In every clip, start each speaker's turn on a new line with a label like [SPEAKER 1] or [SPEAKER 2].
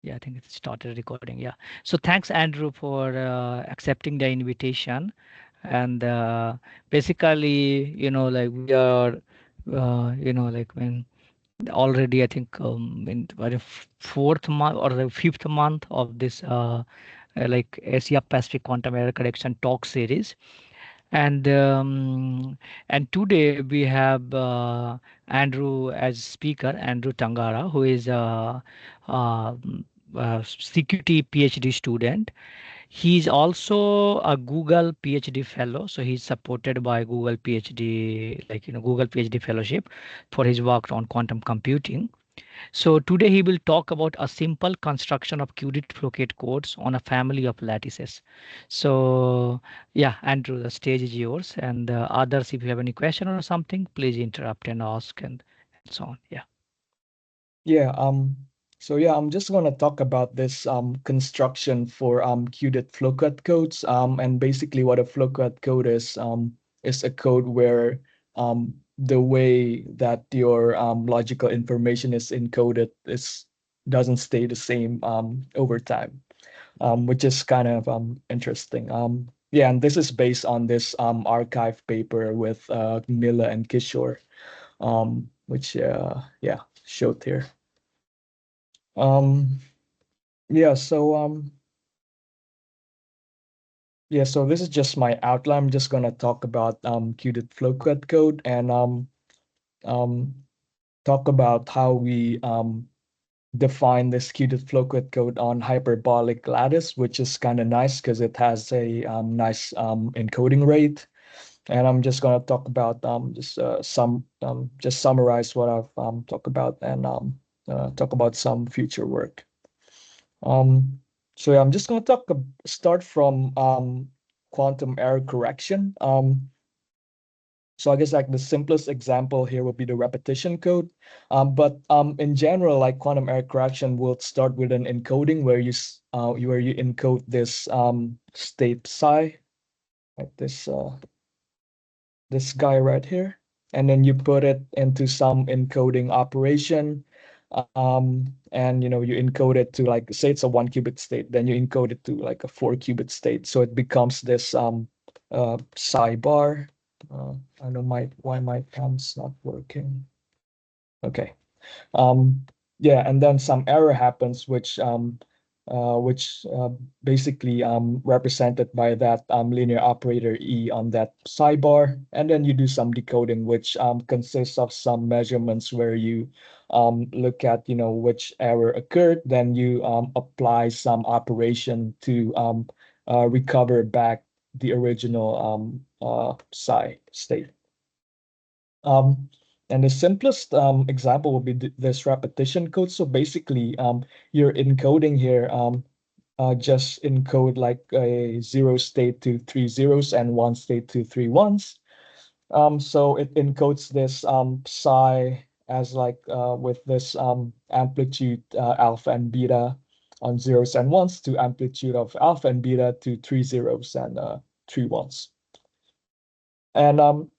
[SPEAKER 1] Yeah, I think it started recording. Yeah. So thanks, Andrew, for accepting the invitation. And basically, like we are, like when already, I think in the fourth month or the fifth month of this like Asia Pacific Quantum Error Correction talk series. And today we have Andrew as speaker, Andrew Tanggara, who is uh, CQT PhD student. He's also a Google PhD fellow, so he's supported by Google PhD, like Google PhD fellowship for his work on quantum computing. So today he will talk about a simple construction of Qudit Floquet codes on a family of lattices. So yeah, Andrew, the stage is yours. And others, if you have any question or something, please interrupt and ask and so on. Yeah.
[SPEAKER 2] Yeah, so yeah, I'm just gonna talk about this construction for Qudit Floquet codes. And basically what a Floquet code is a code where the way that your logical information is encoded is doesn't stay the same over time, which is kind of interesting. Yeah, and this is based on this archive paper with Mila and Kishore, which yeah, showed here. Um, yeah, so so this is just my outline. I'm just gonna talk about Qt Floquet code and um talk about how we define this Qt Floquet code on hyperbolic lattice, which is kind of nice because it has a nice encoding rate. And I'm just gonna talk about just summarize what I've talked about and talk about some future work. Um, so yeah, I'm just going to start from quantum error correction. So I guess like the simplest example here would be the repetition code. But in general, like quantum error correction will start with an encoding where where you encode this state psi, like this guy right here, and then you put it into some encoding operation. And you encode it to, like, say it's a 1 qubit state, then you encode it to like a 4 qubit state, so it becomes this psi bar. I don't know why my cam's not working. Okay. um, yeah, and then some error happens, which basically represented by that linear operator E on that sidebar. And then you do some decoding, which consists of some measurements where you look at, which error occurred. Then you apply some operation to recover back the original psi state. Um, and the simplest example would be this repetition code. So basically, you're encoding here, just encode like a 0 state to 3 zeros and 1 state to 3 ones. So it encodes this psi as like with this amplitude alpha and beta on zeros and ones to amplitude of alpha and beta to 3 zeros and 3 ones. And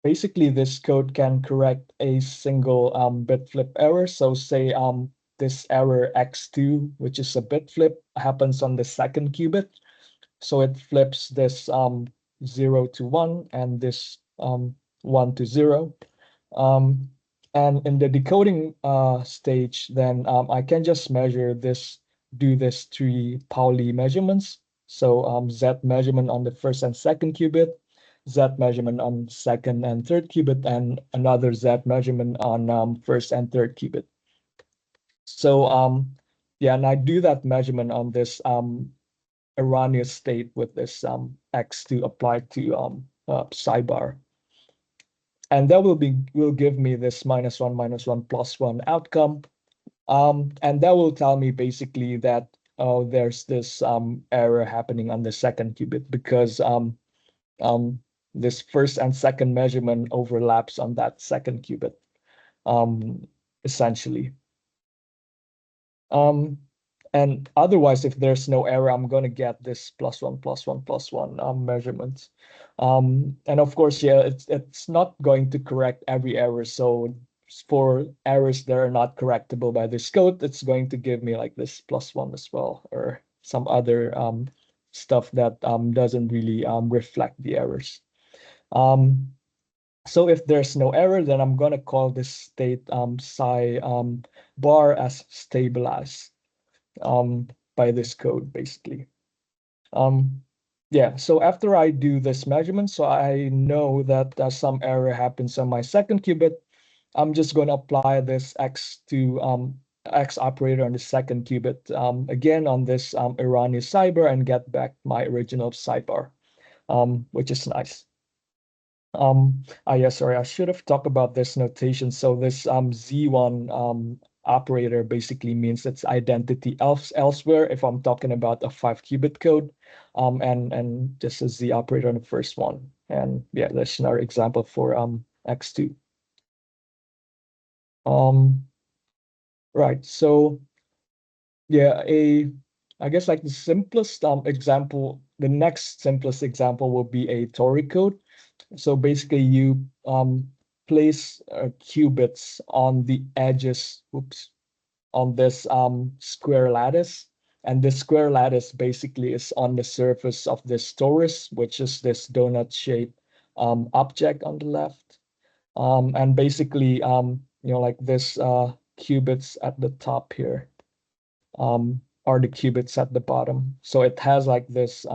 [SPEAKER 2] basically, this code can correct a single bit flip error. So say this error x2, which is a bit flip, happens on the second qubit. So it flips this 0 to 1 and this 1 to 0. Um, and in the decoding stage, then I can just do this 3 Pauli measurements. So Z measurement on the first and second qubit, Z measurement on second and third qubit, and another Z measurement on first and third qubit. So yeah, and I do that measurement on this erroneous state with this X to apply to psi bar. And that will give me this -1 +1 outcome. And that will tell me basically that, oh, there's this error happening on the second qubit because um, this first and second measurement overlaps on that second qubit, essentially. Um, and otherwise, if there's no error, I'm going to get this +1 +1 +1 measurements. And of course, yeah, it's not going to correct every error. So for errors that are not correctable by this code, it's going to give me like this +1 as well, or some other stuff that doesn't really reflect the errors. So if there's no error, then I'm gonna call this state psi bar as stabilized by this code basically. Um, yeah, so after I do this measurement, so I know that some error happens on my second qubit, I'm just going to apply this x operator on the second qubit again on this erroneous psi bar and get back my original psi bar, which is nice. Yeah, sorry, I should have talked about this notation. So this Z1 operator basically means it's identity elsewhere if I'm talking about a 5-qubit code, and just a Z operator on the first one. And yeah, that's another example for X2. Um, right. So yeah, I guess like the simplest example, the next simplest example will be a Tori code. So basically, you place qubits on the edges, oops, on this square lattice. And this square lattice basically is on the surface of this torus, which is this donut-shaped object on the left. And basically, like this qubits at the top here are the qubits at the bottom. So it has like this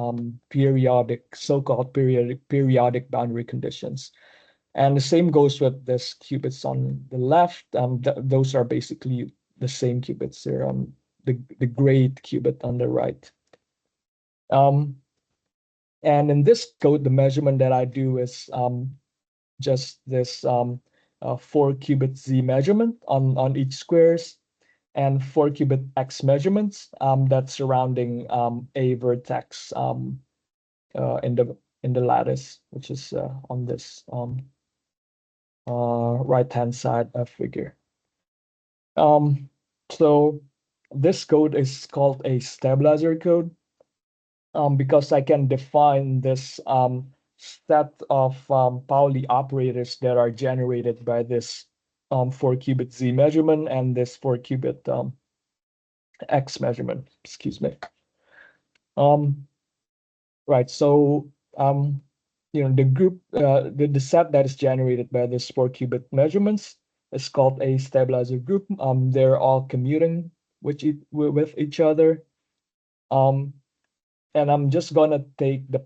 [SPEAKER 2] periodic, so-called periodic boundary conditions. And the same goes with this qubits on the left. Those are basically the same qubits here on the gray qubit on the right. Um, and in this code, the measurement that I do is just this 4-qubit Z measurement on each squares and 4-qubit X measurements that's surrounding a vertex in the lattice, which is on this right-hand side figure. So this code is called a stabilizer code because I can define this set of Pauli operators that are generated by this 4-qubit Z measurement and this 4-qubit X measurement, excuse me. Um, right, so the group, the set that is generated by this 4-qubit measurements is called a stabilizer group. They're all commuting with each other. Um, and I'm just gonna take the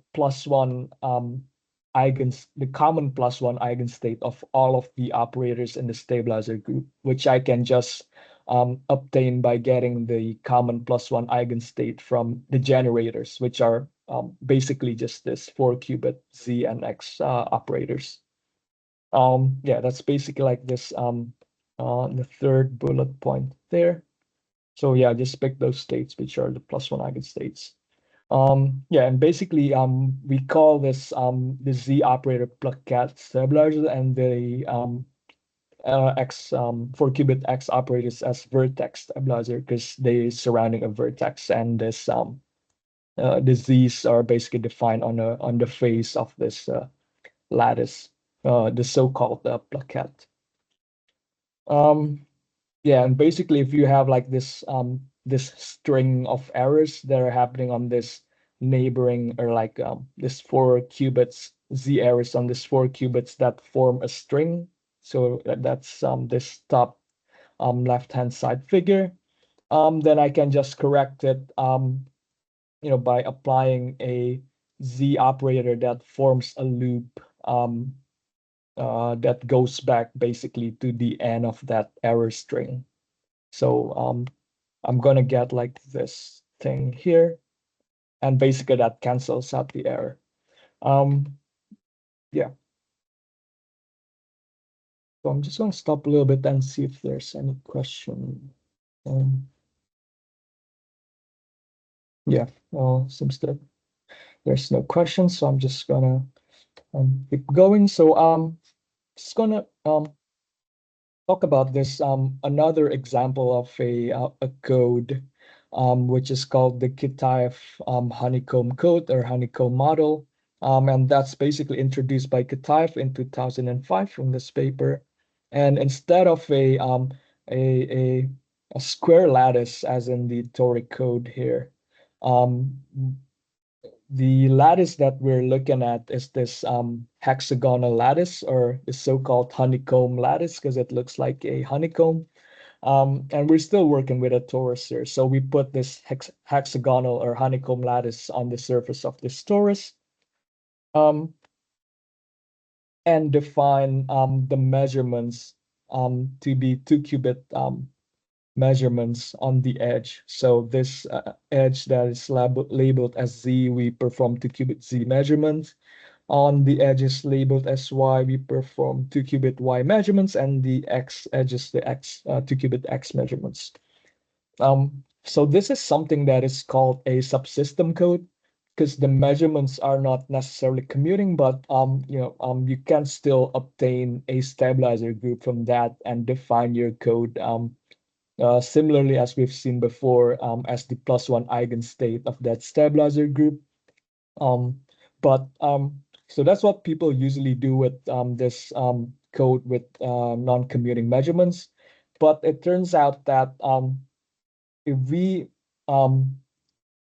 [SPEAKER 2] the common +1 eigenstate of all of the operators in the stabilizer group, which I can just obtain by getting the common +1 eigenstate from the generators, which are basically just this 4-qubit Z and X operators. Yeah, that's basically like this the third bullet point there. So yeah, just pick those states which are the +1 eigenstates. Yeah, and basically, we call this the Z operator Plaquet stabilizer and the 4-qubit X operators as vertex stabilizer because they surrounding a vertex, and this the Z's are basically defined on the face of this lattice, the so-called Plaquet. Um, Yeah, and basically, if you have like this string of errors that are happening on this neighboring or like this 4-qubits Z errors on this 4 qubits that form a string, so that's this top left-hand side figure, then I can just correct it by applying a Z operator that forms a loop that goes back basically to the end of that error string. So I'm gonna get like this thing here, and basically that cancels out the error. Um, yeah. So I'm just gonna stop a little bit and see if there's any question. Um, yeah. Well, seems that there's no questions, so I'm just gonna keep going. So just gonna talk about this another example of a code which is called the Kitaev honeycomb code or honeycomb model. And that's basically introduced by Kitaev in 2005 from this paper. And instead of a, a, a square lattice, as in the toric code here, um, the lattice that we're looking at is this hexagonal lattice, or the so-called honeycomb lattice, because it looks like a honeycomb. And we're still working with a torus here. So we put this hexagonal or honeycomb lattice on the surface of this torus, um, and define the measurements to be 2-qubit measurements on the edge. So this edge that is labeled as Z, we perform 2-qubit Z measurements. On the edges labeled as Y, we perform 2-qubit Y measurements, and the X edges, the X 2-qubit X measurements. So this is something that is called a subsystem code, because the measurements are not necessarily commuting, but you can still obtain a stabilizer group from that and define your code similarly as we've seen before, as the +1 eigenstate of that stabilizer group. Um, but so that's what people usually do with this code with non-commuting measurements. But it turns out that if we um,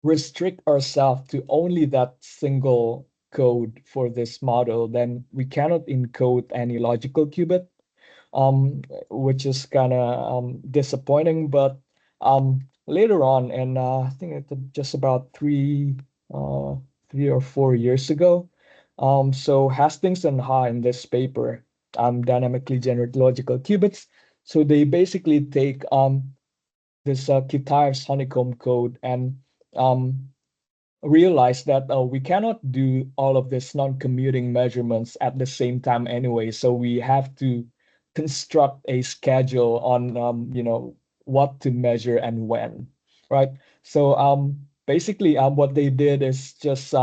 [SPEAKER 2] restrict ourselves to only that single code for this model, then we cannot encode any logical qubit, which is kind of disappointing. But later on, and I think it's just about uh, 3 or 4 years ago, so Hastings and Ha in this paper, dynamically generate logical qubits. So they basically take this Kitaev's honeycomb code and um, realize that we cannot do all of this non-commuting measurements at the same time anyway. So we have to construct a schedule on what to measure and when, right? So basically what they did is just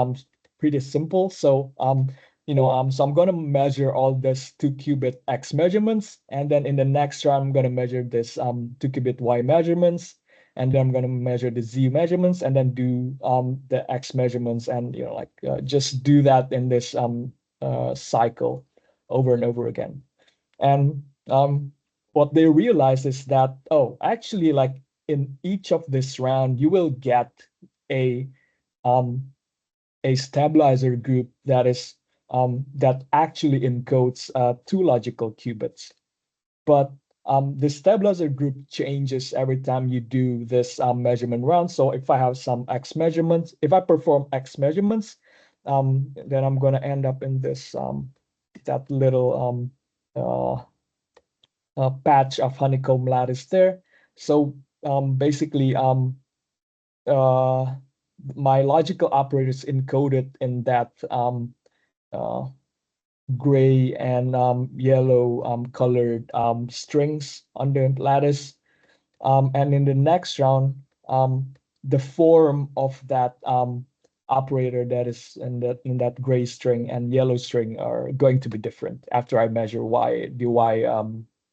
[SPEAKER 2] pretty simple. So so I'm gonna measure all this 2-qubit X measurements, and then in the next round I'm gonna measure this 2-qubit Y measurements, and then I'm going to measure the Z measurements, and then do the X measurements, and just do that in this cycle over and over again. And what they realize is that, oh, actually, like in each of this round, you will get a um, a stabilizer group that actually encodes two logical qubits. But the stabilizer group changes every time you do this measurement round. So if I have some X measurements, if I perform X measurements, then I'm going to end up in this that little patch of honeycomb lattice there. So basically, uh, my logical operators encoded in that uh, gray and yellow colored strings on the lattice. And in the next round, the form of that operator that is in that gray string and yellow string are going to be different after I measure the Y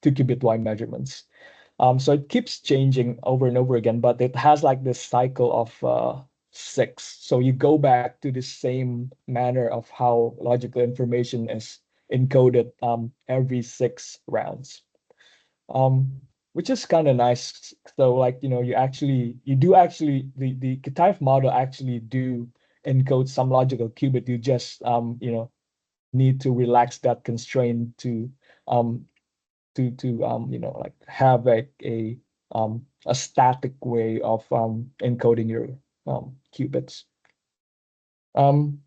[SPEAKER 2] 2-qubit Y measurements. So it keeps changing over and over again, but it has like this cycle of 6. So you go back to the same manner of how logical information is encoded every 6 rounds, which is kind of nice. So like you do actually the Kitaev model actually do encode some logical qubit. You just need to relax that constraint um like have a static way of encoding your qubits. Um,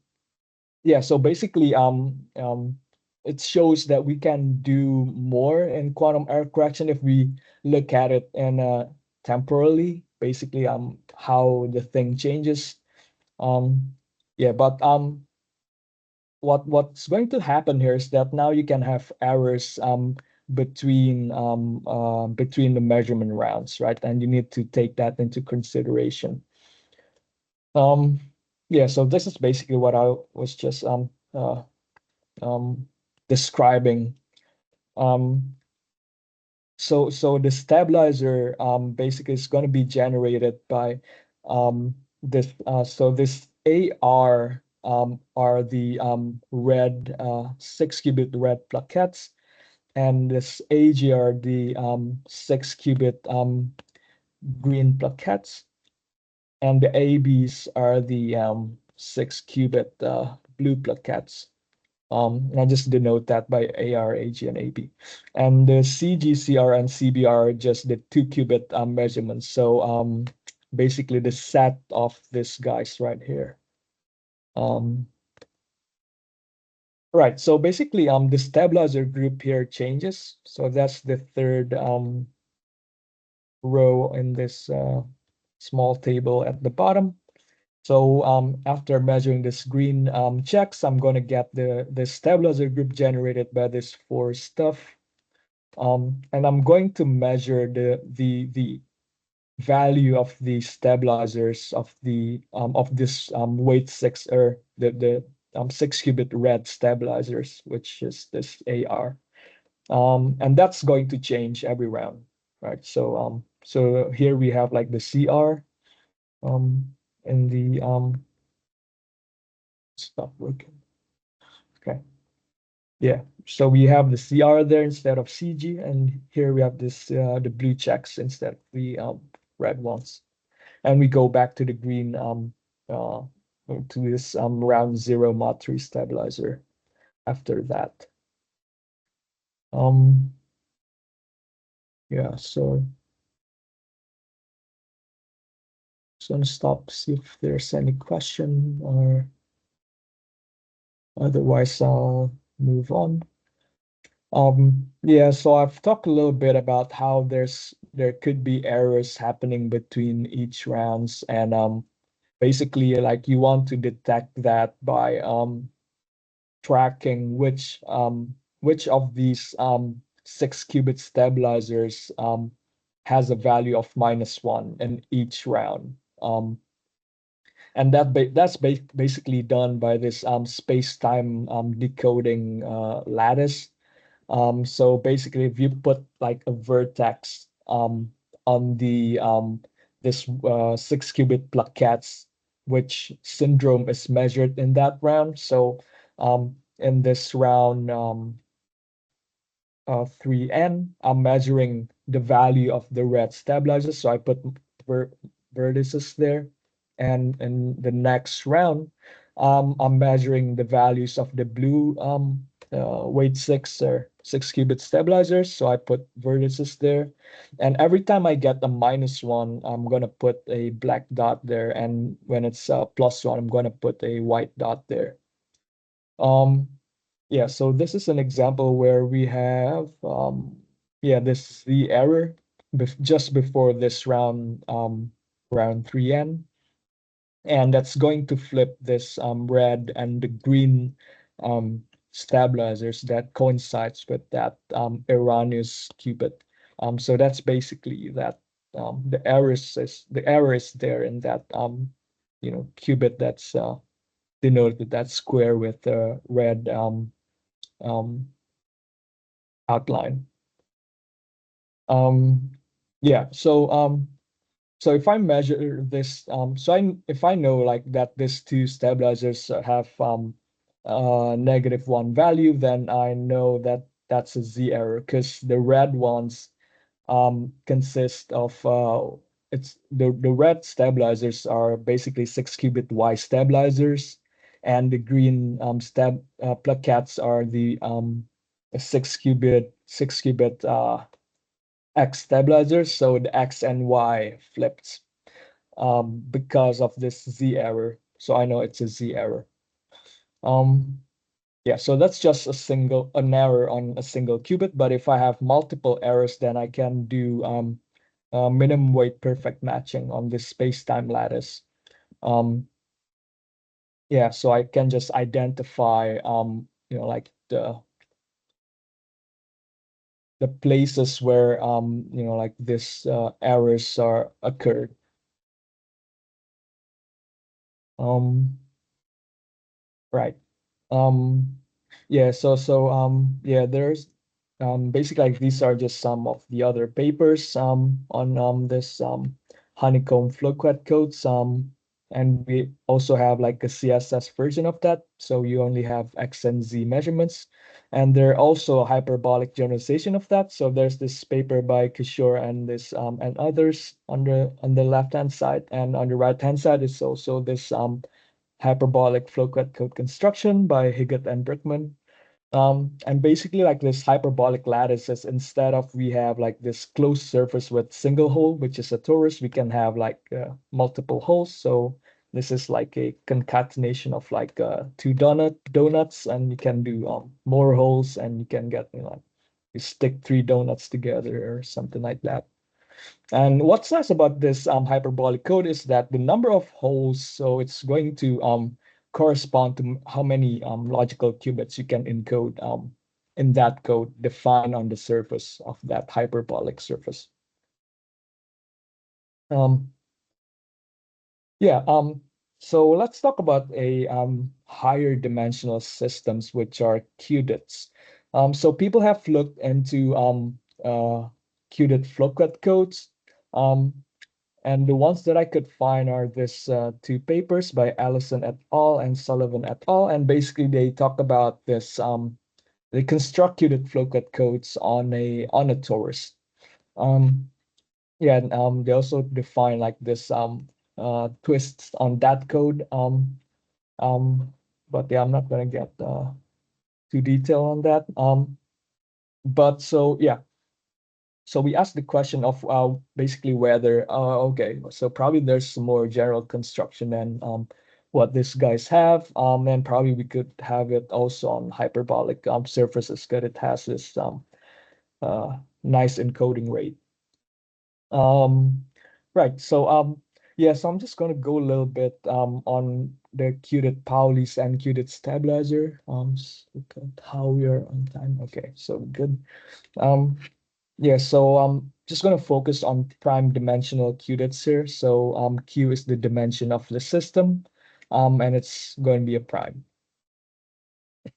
[SPEAKER 2] yeah, so basically it shows that we can do more in quantum error correction if we look at it in temporally, basically how the thing changes. Yeah, but what's going to happen here is that now you can have errors between the measurement rounds, right? And you need to take that into consideration. Um, yeah, so this is basically what I was just um, describing. Um, so the stabilizer basically is going to be generated by this. So this AR are the red 6-qubit red plaquettes, and this AG are the 6 qubit green plaquettes, and the ABs are the 6 qubit blue plaquettes. And I just denote that by AR, AG, and AB. And the CG, CR, and CBR are just the 2 qubit measurements. So basically the set of these guys right here. Um, right. So basically, the stabilizer group here changes. So that's the third row in this small table at the bottom. So after measuring this green checks, I'm going to get the stabilizer group generated by this four stuff. And I'm going to measure the value of the stabilizers of this weight six, or the 6 qubit red stabilizers, which is this AR. And that's going to change every round, right? So here we have like the CR in the stop working. Okay. Yeah. So we have the CR there instead of CG, and here we have this the blue checks instead of the red ones. And we go back to the green uh to this round zero mod 3 stabilizer after that. Um yeah, so just gonna stop, see if there's any question, or otherwise I'll move on. Yeah, so I've talked a little bit about how there could be errors happening between each rounds, and basically like you want to detect that by tracking which of these 6 qubit stabilizers has a value of -1 in each round. And that's basically done by this space-time decoding lattice. So basically, if you put like a vertex on the this 6 qubit plaquettes, which syndrome is measured in that round. So in this round 3n, I'm measuring the value of the red stabilizers. So I put ver vertices there. And in the next round, I'm measuring the values of the blue weight six or 6 qubit stabilizers. So I put vertices there. And every time I get a -1, I'm going to put a black dot there. And when it's +1, I'm going to put a white dot there. Um, yeah, so this is an example where we have, yeah, this is the error just before this round 3n. And that's going to flip this red and the green um, stabilizers that coincides with that erroneous qubit. So that's basically that the error is there in that qubit that's denoted that square with the red um, outline. Um, yeah, so if I measure this, if I know like that these two stabilizers have -1 value, then I know that that's a Z error, because the red ones consist of it's the red stabilizers are basically 6 qubit Y stabilizers, and the green plaquettes are the 6 qubit X stabilizers. So the X and Y flipped because of this Z error. So I know it's a Z error. Um, yeah, so that's just an error on a single qubit. But if I have multiple errors, then I can do minimum weight perfect matching on this space-time lattice. Um, yeah, so I can just identify, like the places where, like this errors are occurred. Um, right. Um, yeah, yeah, there's basically like these are just some of the other papers on this honeycomb Floquet codes. and we also have like a CSS version of that. So you only have X and Z measurements. And there are also a hyperbolic generalization of that. So there's this paper by Kishore and this and others on the left-hand side. And on the right-hand side is also this hyperbolic Floquet code construction by Higgett and Brickman. And basically like this hyperbolic lattices, instead of we have like this closed surface with single hole, which is a torus, we can have like multiple holes. So this is like a concatenation of like two donuts, and you can do more holes, and you can get, you know, like you stick three donuts together or something like that. And what's nice about this hyperbolic code is that the number of holes, so it's going to correspond to how many logical qubits you can encode in that code defined on the surface of that hyperbolic surface. Um, yeah, so let's talk about a higher dimensional systems, which are qubits. So people have looked into Qudit Floquet codes. Um, And the ones that I could find are this two papers by Allison et al. And Sullivan et al. And basically they talk about this they constructed Floquet codes on a torus. Um, yeah, and they also define like this twists on that code. Um, but yeah, I'm not gonna get too detailed on that. But so yeah, so we asked the question of basically whether okay, so probably there's some more general construction than what these guys have, and probably we could have it also on hyperbolic surfaces because it has this nice encoding rate. Um, right. So yeah, so I'm just gonna go a little bit on the Qudit Pauli's and Qudit stabilizer. Look at how we are on time. Okay, so good. Um, yeah, so just going to focus on prime dimensional qubits here. So Q is the dimension of the system, and it's going to be a prime.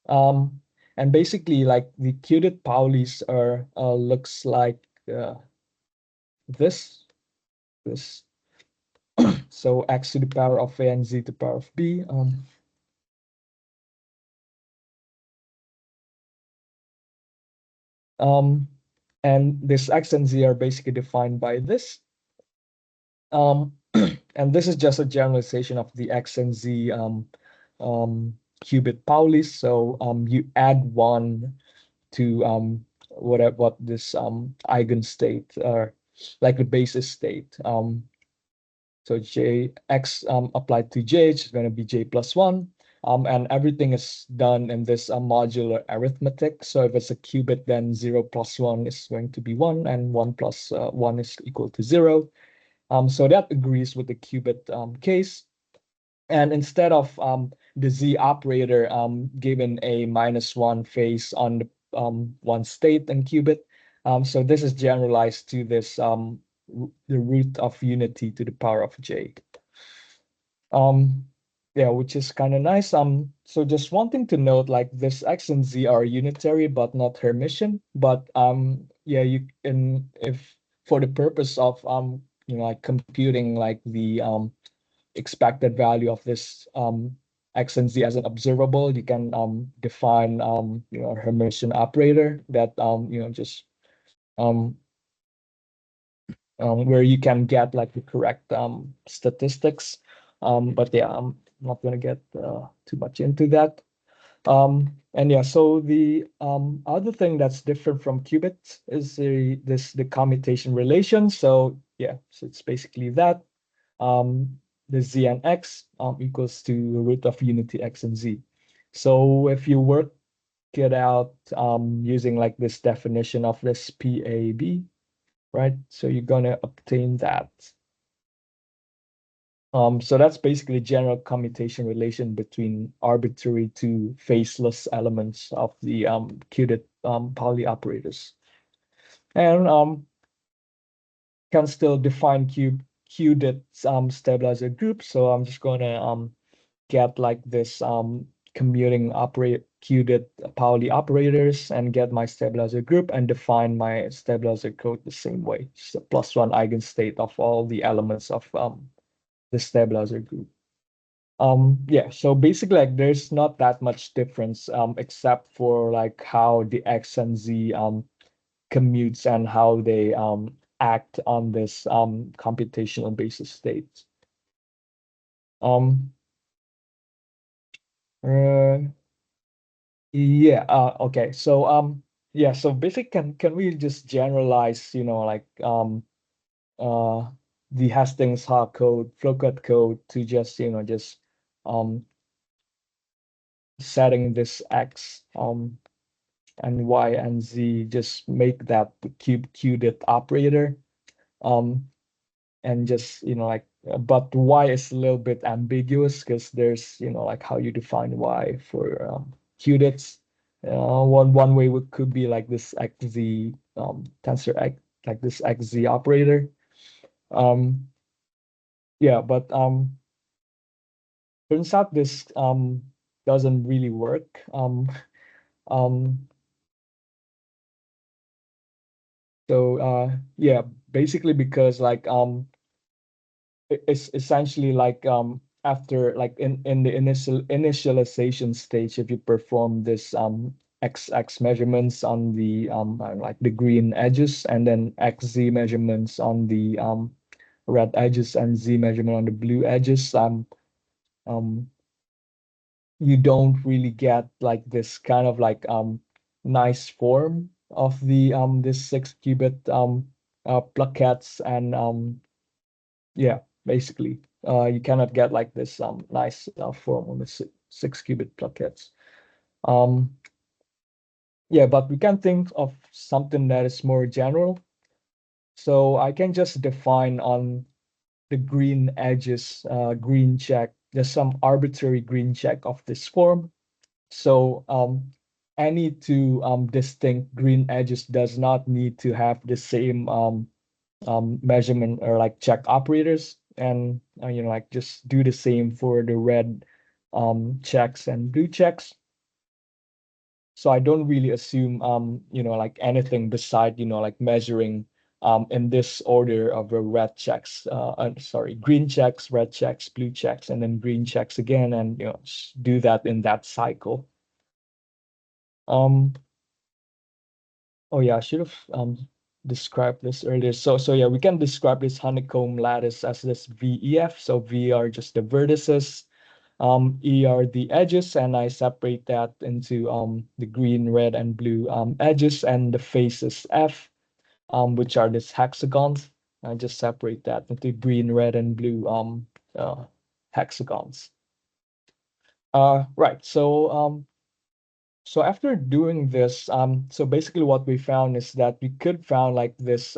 [SPEAKER 2] Um, and basically, like the qubit Pauli's are looks like this this. So x to the power of a and z to the power of b. Um, and this x and z are basically defined by this. Um, and this is just a generalization of the X and Z qubit Pauli's. So you add one to what this eigenstate or like the basis state. So J X applied to J, it's going to be J plus one. And everything is done in this modular arithmetic. So if it's a qubit, then 0 plus 1 is going to be 1, and 1 plus 1 is equal to 0. So that agrees with the qubit case. And instead of the Z operator given a -1 phase on the one state in qubit, so this is generalized to this the root of unity to the power of J. Um, yeah, which is kind of nice. So just wanting to note, like this X and Z are unitary but not Hermitian. But yeah, you can if for the purpose of you know like computing like the expected value of this X and Z as an observable, you can define you know a Hermitian operator that you know just um where you can get like the correct statistics. But yeah, I'm not going to get too much into that. And yeah, so the other thing that's different from qubits is the commutation relation. So yeah, so it's basically that the z and x equals to the root of unity x and z. So if you work it out using like this definition of this PAB, right? So you're gonna obtain that. So that's basically general commutation relation between arbitrary two faceless elements of the qubit Pauli operators. And can still define qubit stabilizer group. So I'm just gonna get like this commuting operate qubit Pauli operators and get my stabilizer group and define my stabilizer code the same way. Just a +1 eigenstate of all the elements of the stabilizer group. Yeah, so basically like there's not that much difference except for like how the X and Z commutes and how they act on this computational basis states. Um uh, yeah, okay. So yeah, so basically can we just generalize, like uh the Hastings-Hawk code, Floquet code to just, just um setting this X and Y and Z, just make that the Qudit operator. Um and just, like but Y is a little bit ambiguous because there's, like how you define Y for Qudits. One way could be like this XZ tensor X, like this XZ operator. Um yeah, but turns out this doesn't really work. Um so yeah, basically because like it's essentially like after like in the initialization stage, if you perform this XX measurements on the like the green edges, and then XZ measurements on the red edges, and Z measurement on the blue edges, um you don't really get like this kind of like nice form of the this 6 qubit plaquettes. And yeah, basically, you cannot get like this nice form on the 6 qubit plaquettes. Um, yeah, but we can think of something that is more general. So I can just define on the green edges, green check, just some arbitrary green check of this form. So any two distinct green edges does not need to have the same measurement or like check operators, and like just do the same for the red checks and blue checks. So I don't really assume like anything beside like measuring in this order of the red checks, sorry, green checks, red checks, blue checks, and then green checks again, and do that in that cycle. um Oh yeah, I should have described this earlier. So yeah, we can describe this honeycomb lattice as this VEF. So V are just the vertices, E are the edges, and I separate that into the green, red, and blue edges, and the faces F, which are these hexagons. I just separate that into green, red, and blue hexagons. Right. So after doing this, so basically what we found is that we could found like this,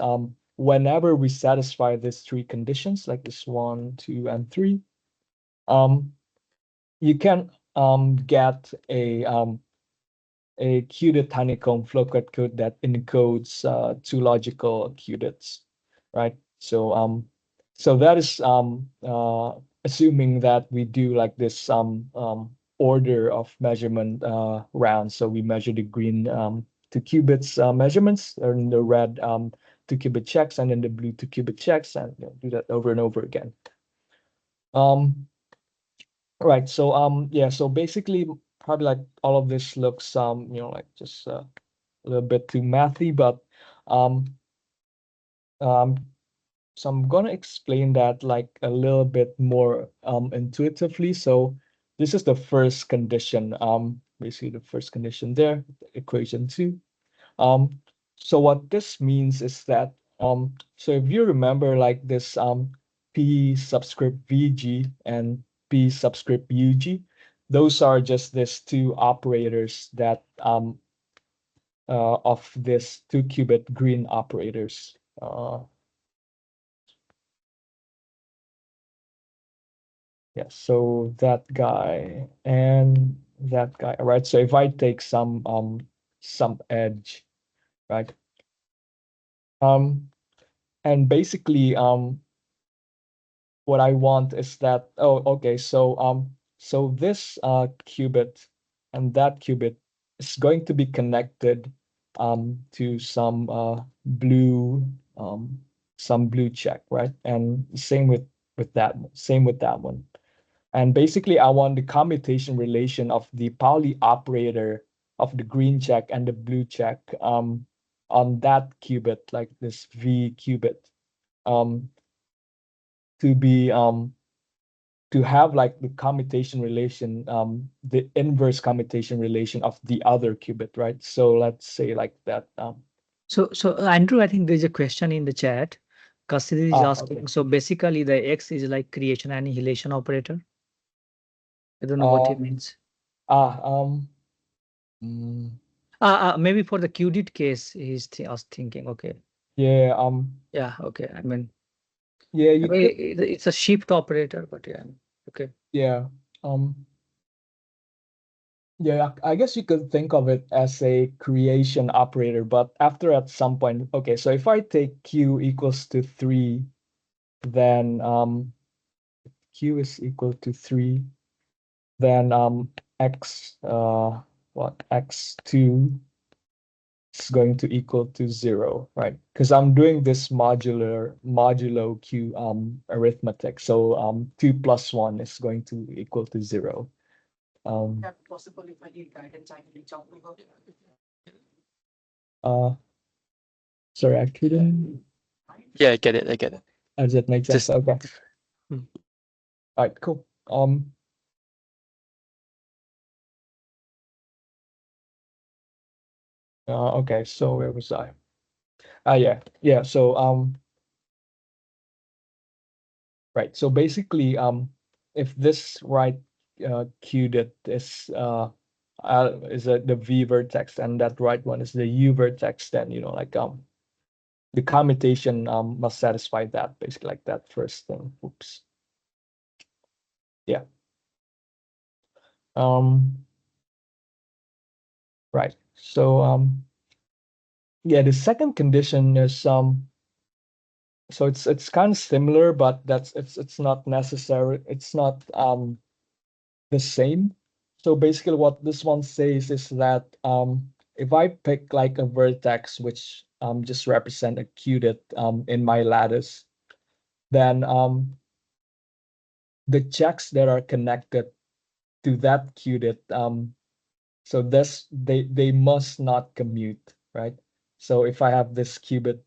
[SPEAKER 2] whenever we satisfy these three conditions, like this one, two, and three, um, you can get a qubit honeycomb Floquet code that encodes two logical qubits, right? So that is assuming that we do like this order of measurement round. So we measure the green 2 qubits measurements, or in the red 2 qubit checks, and then the blue 2 qubit checks, and do that over and over again. Um, right. So yeah. So basically, probably like all of this looks like just a little bit too mathy, but um um so I'm gonna explain that like a little bit more intuitively. So this is the first condition, basically the first condition there, equation 2. Um, so what this means is that so if you remember like this P subscript VG and P subscript UG, those are just these two operators that of this 2 qubit green operators. Yeah, so that guy and that guy, right? So if I take some edge, right? Um and basically what I want is that, oh, okay, so this qubit and that qubit is going to be connected to blue some blue check, right? And same with that one. And basically, I want the commutation relation of the Pauli operator of the green check and the blue check on that qubit, like this V qubit, um, to be to have like the commutation relation, the inverse commutation relation of the other qubit, right? So let's say like that.
[SPEAKER 1] So Andrew, I think there's a question in the chat. Cassidy is
[SPEAKER 2] Okay.
[SPEAKER 1] asking. So basically, the X is like creation annihilation operator. I don't know what he
[SPEAKER 2] Um,
[SPEAKER 1] means.
[SPEAKER 2] ah, mm,
[SPEAKER 1] Maybe for the Qudit case, I was thinking. Okay.
[SPEAKER 2] yeah,
[SPEAKER 1] Yeah. Okay.
[SPEAKER 2] yeah,
[SPEAKER 1] I
[SPEAKER 2] you
[SPEAKER 1] mean,
[SPEAKER 2] could,
[SPEAKER 1] it's a shift operator, but yeah. Okay.
[SPEAKER 2] yeah, yeah, I guess you could think of it as a creation operator, but after at some point, okay, so if I take Q equals to 3, then Q is equal to 3, then X, what, X2 is going to equal to 0, right? Because I'm doing this modulo Q arithmetic. So 2 plus 1 is going to equal to 0. Um, uh, sorry, I couldn't.
[SPEAKER 3] Yeah, I get it. I get it.
[SPEAKER 2] Does that make sense?
[SPEAKER 3] Just
[SPEAKER 2] Okay.
[SPEAKER 3] mm.
[SPEAKER 2] All right, cool. Okay, so where was I? Yeah, yeah. So right. So basically, if this right qubit is the V vertex and that right one is the U vertex, then like the commutation must satisfy that, basically like that first thing. Oops. Yeah. Um. Right. So yeah, the second condition is so it's kind of similar, but it's not necessary. It's not the same. So basically, what this one says is that if I pick like a vertex which just represent a qubit in my lattice, then the checks that are connected to that qubit, so they must not commute, right? So if I have this qubit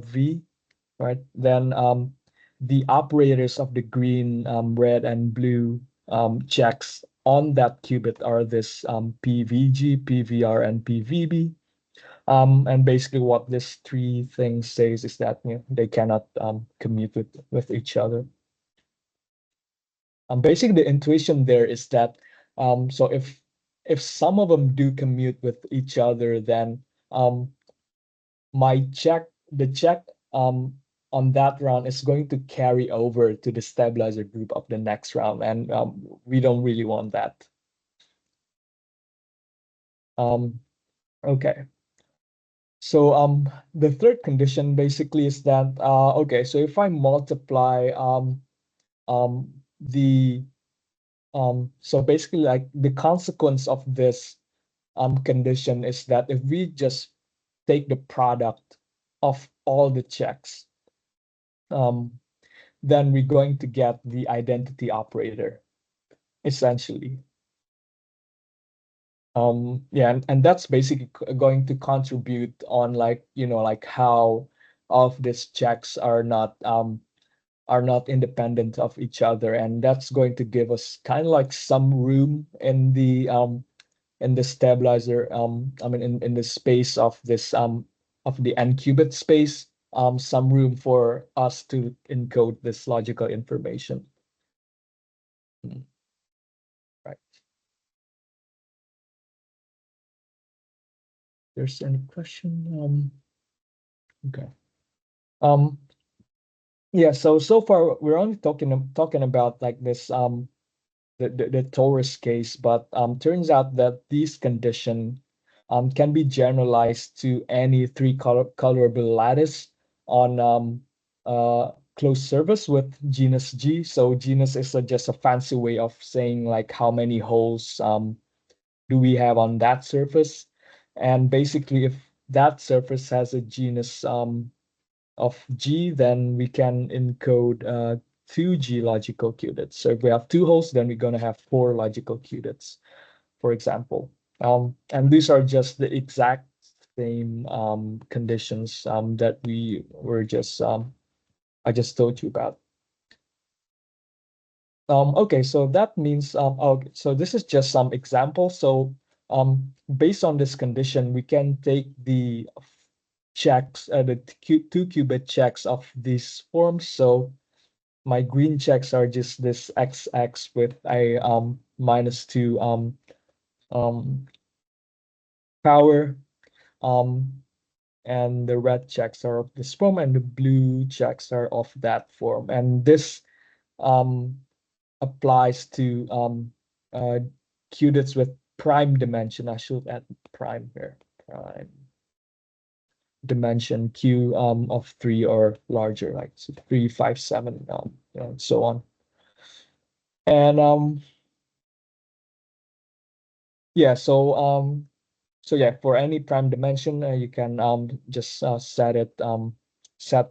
[SPEAKER 2] V, right? Then the operators of the green, red, and blue checks on that qubit are this PVG, PVR, and PVB. And basically, what this three things says is that they cannot commute with each other. Basically, the intuition there is that so if some of them do commute with each other, then um, the check on that round is going to carry over to the stabilizer group of the next round, and we don't really want that. Um, okay. So the third condition basically is that okay, so if I multiply the so basically like the consequence of this condition is that if we just take the product of all the checks, um, then we're going to get the identity operator, essentially. Yeah, and that's basically going to contribute on like, like how all of these checks are not independent of each other. And that's going to give us kind of like some room in the stabilizer, I mean in the space of the n qubit space, some room for us to encode this logical information. Mm, right. There's any question? Okay. Um, yeah, so far we're only talking about like this the torus case, but turns out that these condition can be generalized to any colorable lattice on closed surface with genus G. So genus is just a fancy way of saying like how many holes do we have on that surface, and basically if that surface has a genus of G, then we can encode 2G logical qubits. So if we have two holes, then we're going to have four logical qubits, for example. And these are just the exact same conditions that we were just I just told you about. Okay, so that means okay, so this is just some example. So based on this condition, we can take the checks, the two qubit checks of these forms. So my green checks are just this XX with a -2 um, power, um, and the red checks are of this form, and the blue checks are of that form. And this um, applies to uh, qubits with prime dimension. I should add prime here. Prime dimension Q of 3 or larger, like so 3, 5, 7, and so on. And yeah, so yeah, for any prime dimension, you can just set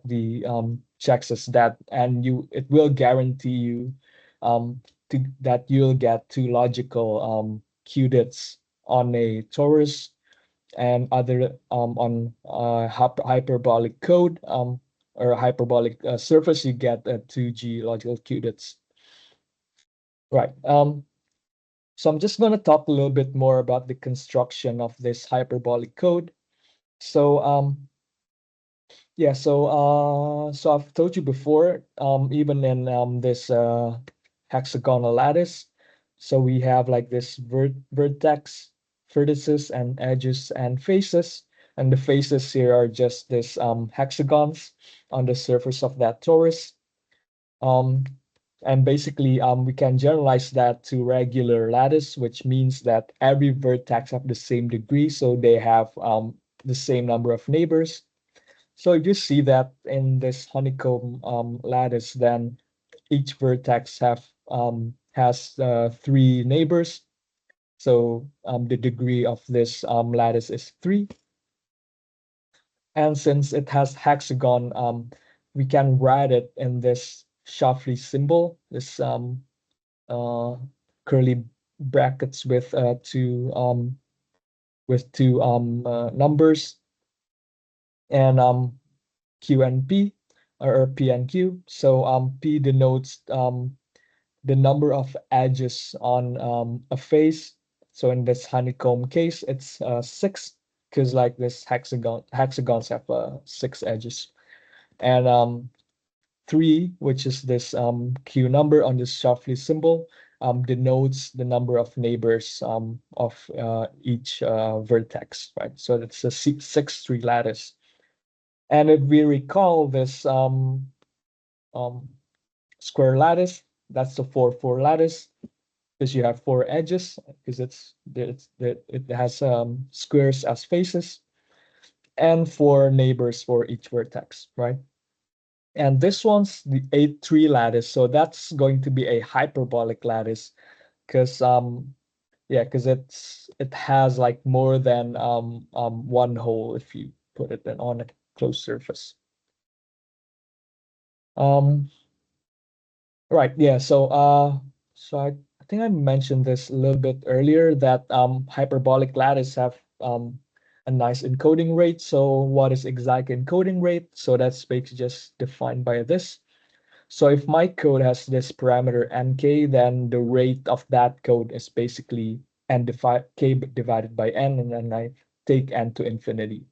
[SPEAKER 2] the checks as that, and it will guarantee you that you'll get two logical qubits on a torus, and other on hyperbolic code or hyperbolic surface, you get 2G logical qubits. Right. So I'm just going to talk a little bit more about the construction of this hyperbolic code. So yeah, so I've told you before, even in this hexagonal lattice, so we have like this vertex, vertices, and edges and faces. And the faces here are just this hexagons on the surface of that torus. Um, and basically, we can generalize that to regular lattice, which means that every vertex have the same degree, so they have the same number of neighbors. So if you see that in this honeycomb lattice, then each vertex has three neighbors. So the degree of this lattice is 3. And since it has hexagon, we can write it in this Schafli symbol, this uh, curly brackets with two numbers, and Q and P, or P and Q. So P denotes the number of edges on a face. So in this honeycomb case, it's 6, because like this hexagons have 6 edges. And 3, which is this Q number on this Schafli symbol, denotes the number of neighbors of each vertex, right? So it's a 6-tree lattice. And if we recall this um, square lattice, that's the 4-4 lattice, because you have 4 edges, because it has squares as faces, and 4 neighbors for each vertex, right? And this one's the 8-tree lattice, so that's going to be a hyperbolic lattice, because yeah, because it has like more than one hole if you put it on a closed surface. Um, right, yeah. So I think I mentioned this a little bit earlier, that hyperbolic lattice have a nice encoding rate. So what is exact encoding rate? So that's basically just defined by this. So if my code has this parameter nk, then the rate of that code is basically k divided by n, and then I take n to infinity.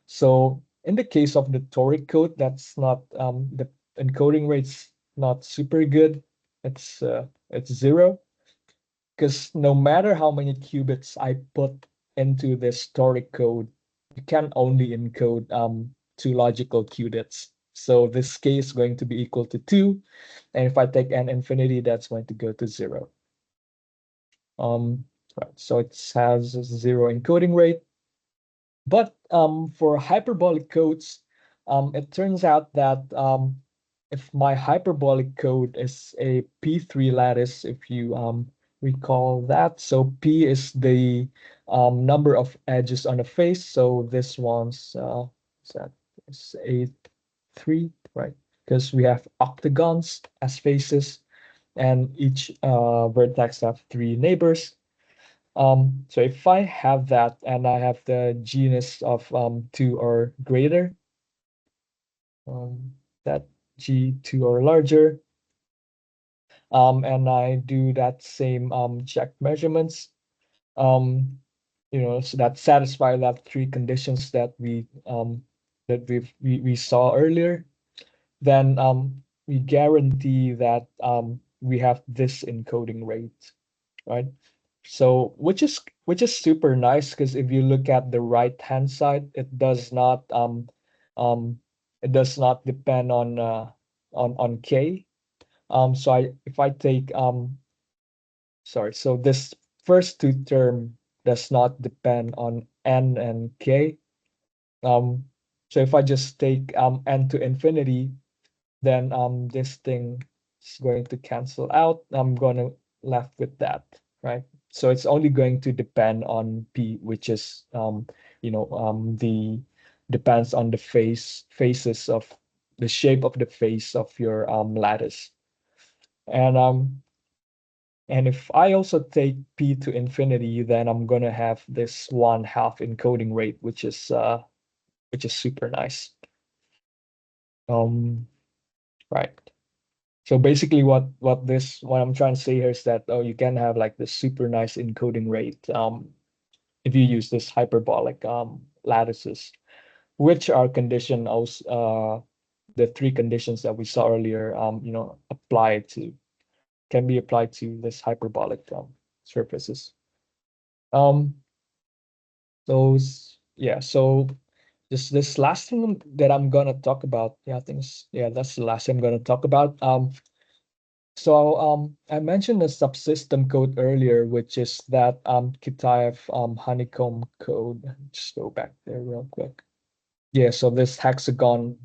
[SPEAKER 2] So in the case of the toric code, that's not the encoding rate's not super good. It's 0, because no matter how many qubits I put into this toric code, you can only encode 2 logical qubits. So this k is going to be equal to 2, and if I take n infinity, that's going to go to 0. Right, so it has a 0 encoding rate. But for hyperbolic codes, it turns out that if my hyperbolic code is a P3 lattice, if you recall that, so P is the number of edges on a face. So this one's is that is a 3, right? because we have octagons as faces, and each vertex have three neighbors. So if I have that and I have the genus of 2 or greater, that G2 or larger, and I do that same check measurements, so that satisfy that three conditions that we saw earlier, then we guarantee that we have this encoding rate, right? So which is super nice because if you look at the right hand side, um it does not depend on k. So I if I take sorry, so this first two term does not depend on n and k. Um, so if I just take n to infinity, then this thing is going to cancel out. I'm gonna left with that, right? So it's only going to depend on p, which is the depends on the faces of the shape of the face of your lattice. And if I also take p to infinity, then I'm gonna have this 1/2 encoding rate, which is super nice. Um, right. So basically, what I'm trying to say here is that you can have like this super nice encoding rate if you use this hyperbolic lattices, which are conditioned also the three conditions that we saw earlier. Applied to can be applied to this hyperbolic surfaces. Um, those yeah. So this last thing that I'm gonna talk about. Yeah, I think that's the last thing I'm gonna talk about. So I mentioned the subsystem code earlier, which is that Kitaev honeycomb code. Just go back there real quick. Yeah, so this hexagon,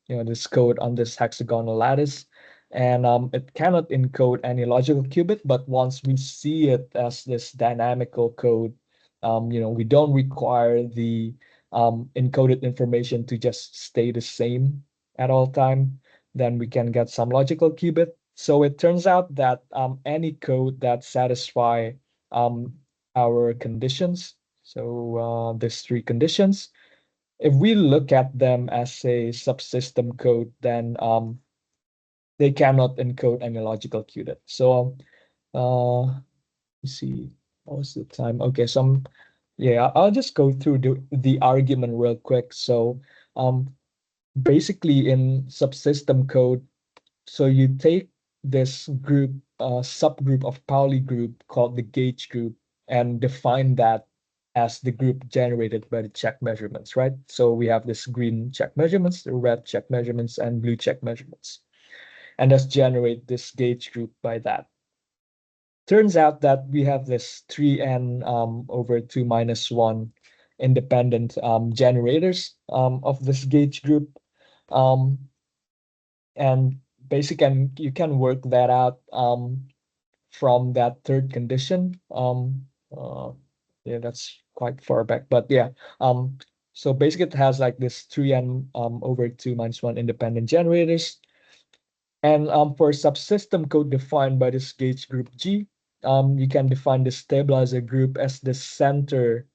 [SPEAKER 2] this code on this hexagonal lattice, and it cannot encode any logical qubit, but once we see it as this dynamical code, we don't require the encoded information to just stay the same at all time, then we can get some logical qubit. So it turns out that any code that satisfy um, our conditions, so these three conditions, if we look at them as a subsystem code, then they cannot encode any logical qubit. So let's see, what was the time? Okay, so yeah, I'll just go through the argument real quick. So basically in subsystem code, so you take this group, subgroup of Pauli group called the gauge group, and define that as the group generated by the check measurements, right? So we have this green check measurements, the red check measurements, and blue check measurements, and let's generate this gauge group by that. Turns out that we have this 3n over 2 minus 1 independent generators of this gauge group. Um, and basically you can work that out from that third condition. Yeah, that's quite far back, but yeah. So basically it has like this 3n over 2 minus 1 independent generators. And for subsystem code defined by this gauge group G, you can define the stabilizer group as the center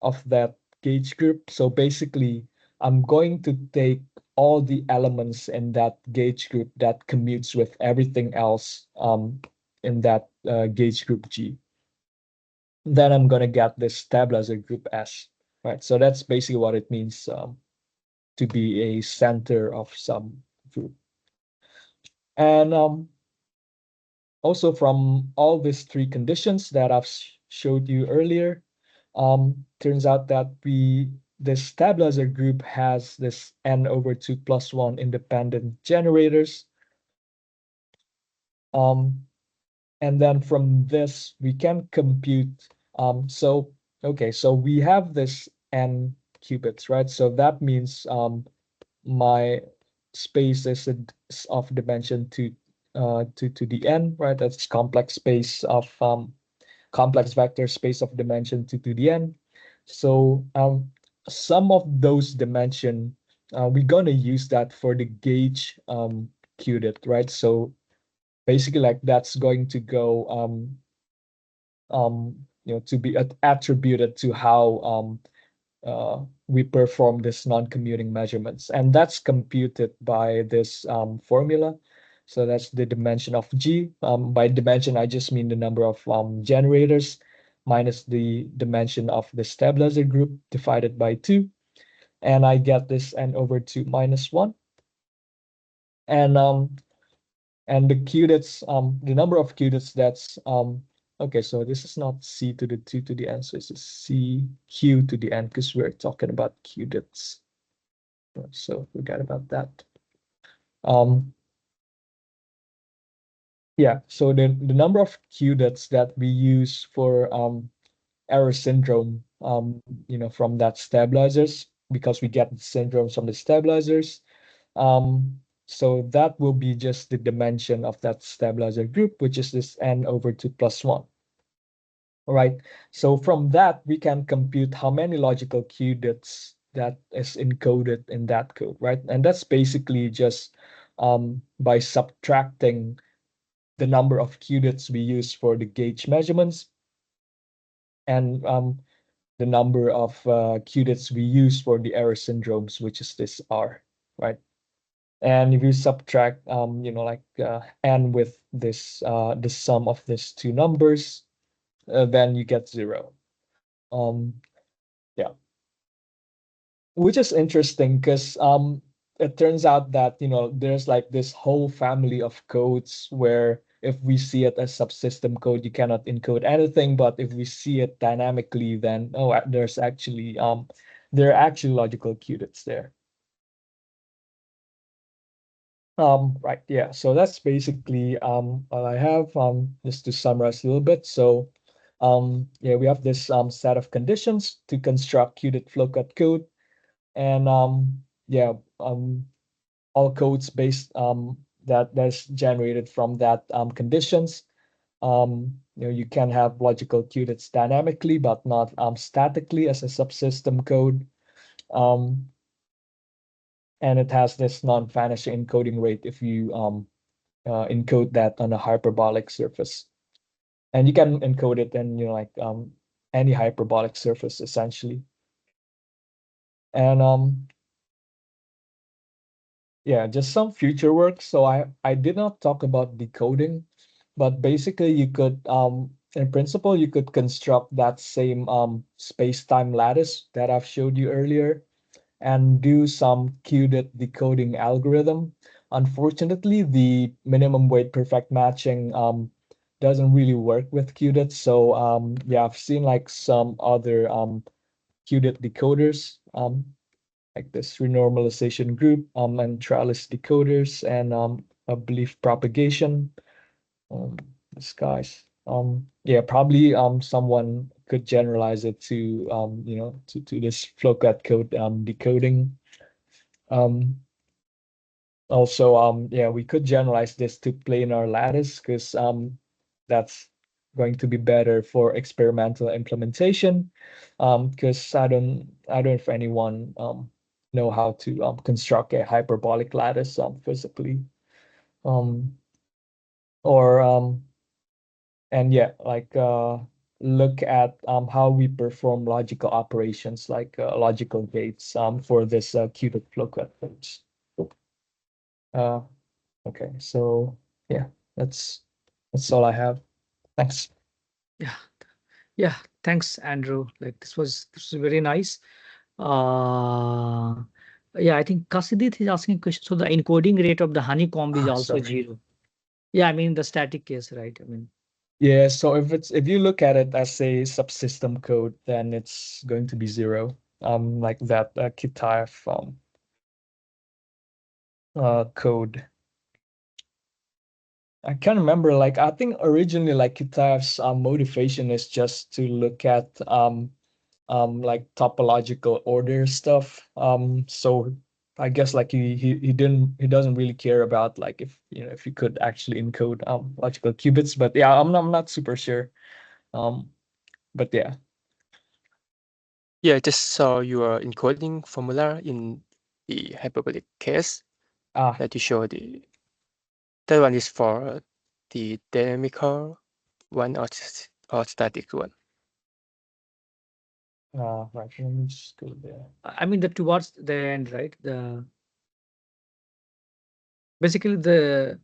[SPEAKER 2] of that gauge group. So basically, I'm going to take all the elements in that gauge group that commutes with everything else in that gauge group G. Then I'm going to get this stabilizer group S, right? So that's basically what it means to be a center of some group. And also from all these three conditions that I've showed you earlier, turns out that this stabilizer group has this n over 2 plus 1 independent generators. And then from this, we can compute. So we have this n qubits, right? So that means my space is of dimension to the n, right? That's complex space of complex vector space of dimension to the n. So some of those dimension we're gonna use that for the gauge Qudit, right? So basically, like that's going to go to be attributed to how we perform this non-commuting measurements, and that's computed by this formula. So that's the dimension of G. By dimension, I just mean the number of generators minus the dimension of the stabilizer group divided by 2. And I get this n over 2 minus 1. And the qubits, the number of qubits that's okay, so this is not c to the 2 to the n, so it's c q to the n because we're talking about qubits. So forget about that. Um, yeah, so the number of qubits that we use for error syndrome, from that stabilizers, because we get the syndromes from the stabilizers. So that will be just the dimension of that stabilizer group, which is this n over 2 plus 1. All right. So from that, we can compute how many logical qubits that is encoded in that code, right? And that's basically just by subtracting the number of qubits we use for the gauge measurements and the number of qubits we use for the error syndromes, which is this R, right? And if you subtract, n with this, the sum of these two numbers, then you get 0. Um, yeah, which is interesting because it turns out that there's like this whole family of codes where if we see it as subsystem code, you cannot encode anything. But if we see it dynamically, then there are actually logical qubits there. Right, yeah. So that's basically all I have. Just to summarize a little bit. So yeah, we have this set of conditions to construct Qudit Floquet code. And yeah, all codes based that's generated from that conditions. You can have logical qubits dynamically, but not statically as a subsystem code. Um, and it has this non-vanishing encoding rate if you encode that on a hyperbolic surface. And you can encode it in any hyperbolic surface essentially. And yeah, just some future work. So I did not talk about decoding, but basically you could in principle you could construct that same space-time lattice that I've showed you earlier and do some qubit decoding algorithm. Unfortunately, the minimum weight perfect matching doesn't really work with qubits. So yeah, I've seen like some other qubit decoders like this renormalization group, and trellis decoders, and a belief propagation. Um, this guys. Yeah, probably someone could generalize it to to this Floquet code decoding. Um, Also, yeah, we could generalize this to planar lattice because that's going to be better for experimental implementation. Because I don't know if anyone know how to construct a hyperbolic lattice physically. Um, or and yeah, like look at how we perform logical operations like logical gates for this Qubit Floquet codes. Uh, Okay, so yeah, that's all I have. Thanks.
[SPEAKER 1] Yeah, yeah. Thanks, Andrew. Like this was very nice. Uh, yeah, I think Kasidit is asking a question. So the encoding rate of the honeycomb is
[SPEAKER 2] Ah,
[SPEAKER 1] also
[SPEAKER 2] sorry.
[SPEAKER 1] 0. Yeah, I mean the static case, right? I mean,
[SPEAKER 2] Yeah, so if you look at it as a subsystem code, then it's going to be 0. Like that Kitaev code. I can't remember. Like I think originally, like Kitaev's motivation is just to look at like topological order stuff. So I guess like he doesn't really care about like if if you could actually encode logical qubits. But yeah, I'm not super sure. Um, but yeah.
[SPEAKER 3] Yeah, I just saw your encoding formula in the hyperbolic case
[SPEAKER 2] Ah,
[SPEAKER 3] that you show the that one is for the dynamical one or static one.
[SPEAKER 2] right. Let me just go there.
[SPEAKER 1] I mean, the towards the end, right? The basically the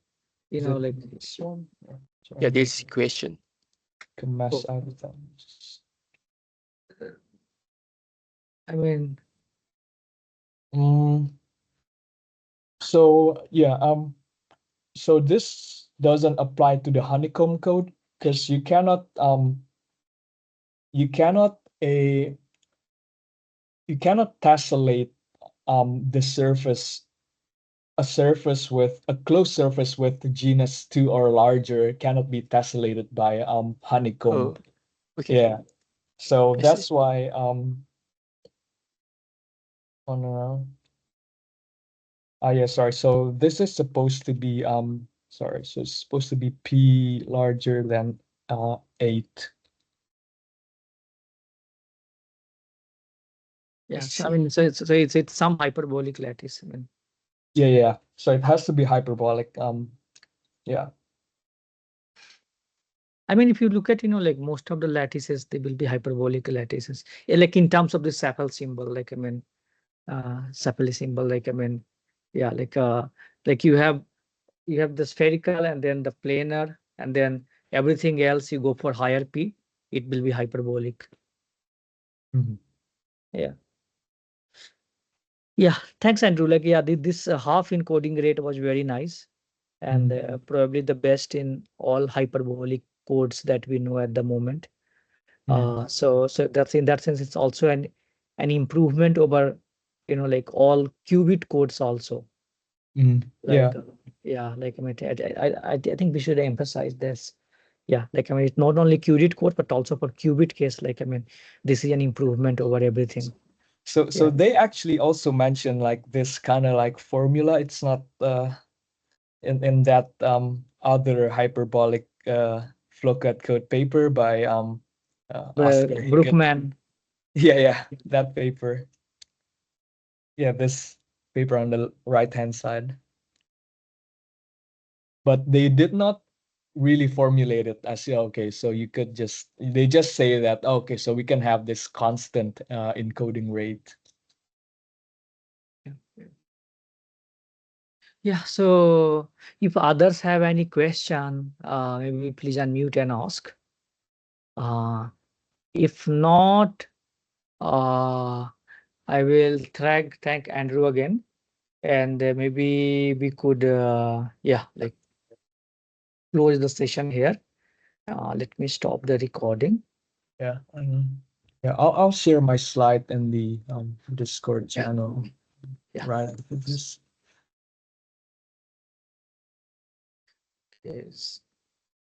[SPEAKER 2] Is it
[SPEAKER 1] like
[SPEAKER 2] this one?
[SPEAKER 3] Yeah, this equation.
[SPEAKER 2] Can mess
[SPEAKER 1] oh,
[SPEAKER 2] out of things.
[SPEAKER 1] I mean,
[SPEAKER 2] Mm, so yeah, so this doesn't apply to the honeycomb code because you cannot a you cannot tessellate the surface a surface with a closed surface with genus 2 or larger cannot be tessellated by honeycomb.
[SPEAKER 3] Oh, okay.
[SPEAKER 2] Yeah. So
[SPEAKER 3] I see.
[SPEAKER 2] that's why oh no. Yeah, sorry. So this is supposed to be sorry, so it's supposed to be P larger than 8.
[SPEAKER 3] I
[SPEAKER 1] yeah. So I
[SPEAKER 3] see.
[SPEAKER 1] mean, so it's some hyperbolic lattice. I mean,
[SPEAKER 2] Yeah, yeah. So it has to be hyperbolic. Yeah.
[SPEAKER 1] if you look at like most of the lattices, they will be hyperbolic lattices. Like in terms of the Sapel symbol, like Sapel symbol, like yeah, like you have the spherical and then the planar and then everything else you go for higher P, it will be hyperbolic.
[SPEAKER 2] Mhm.
[SPEAKER 1] Yeah. Yeah. Thanks, Andrew. Like, yeah, this half encoding rate was very nice and
[SPEAKER 2] Mhm.
[SPEAKER 1] probably the best in all hyperbolic codes that we know at the moment.
[SPEAKER 2] Mhm.
[SPEAKER 1] So that's in that sense, it's also an improvement over, like all qubit codes also.
[SPEAKER 2] Mhm.
[SPEAKER 1] Like,
[SPEAKER 2] Yeah.
[SPEAKER 1] yeah, like I think we should emphasize this. Yeah, like it's not only qubit code, but also for qubit case, like this is an improvement over everything.
[SPEAKER 2] So
[SPEAKER 1] Yeah.
[SPEAKER 2] they actually also mention like this kind of like formula. It's not in that other hyperbolic Floquet code paper by
[SPEAKER 1] Well,
[SPEAKER 2] Oscar Higgett.
[SPEAKER 1] Brookman.
[SPEAKER 2] Yeah, yeah, that paper. Yeah, this paper on the right hand side. But they did not really formulate it as yeah, okay, so you could just they just say that okay, so we can have this constant encoding rate.
[SPEAKER 1] Yeah. Yeah, so if others have any question, maybe please unmute and ask. If not, uh, I will thank Andrew again, and maybe we could, yeah, like close the session here. Let me stop the recording.
[SPEAKER 2] Yeah. Yeah, I'll share my slide in the Discord
[SPEAKER 1] Yeah,
[SPEAKER 2] channel
[SPEAKER 1] yeah.
[SPEAKER 2] right after this.
[SPEAKER 1] Yes.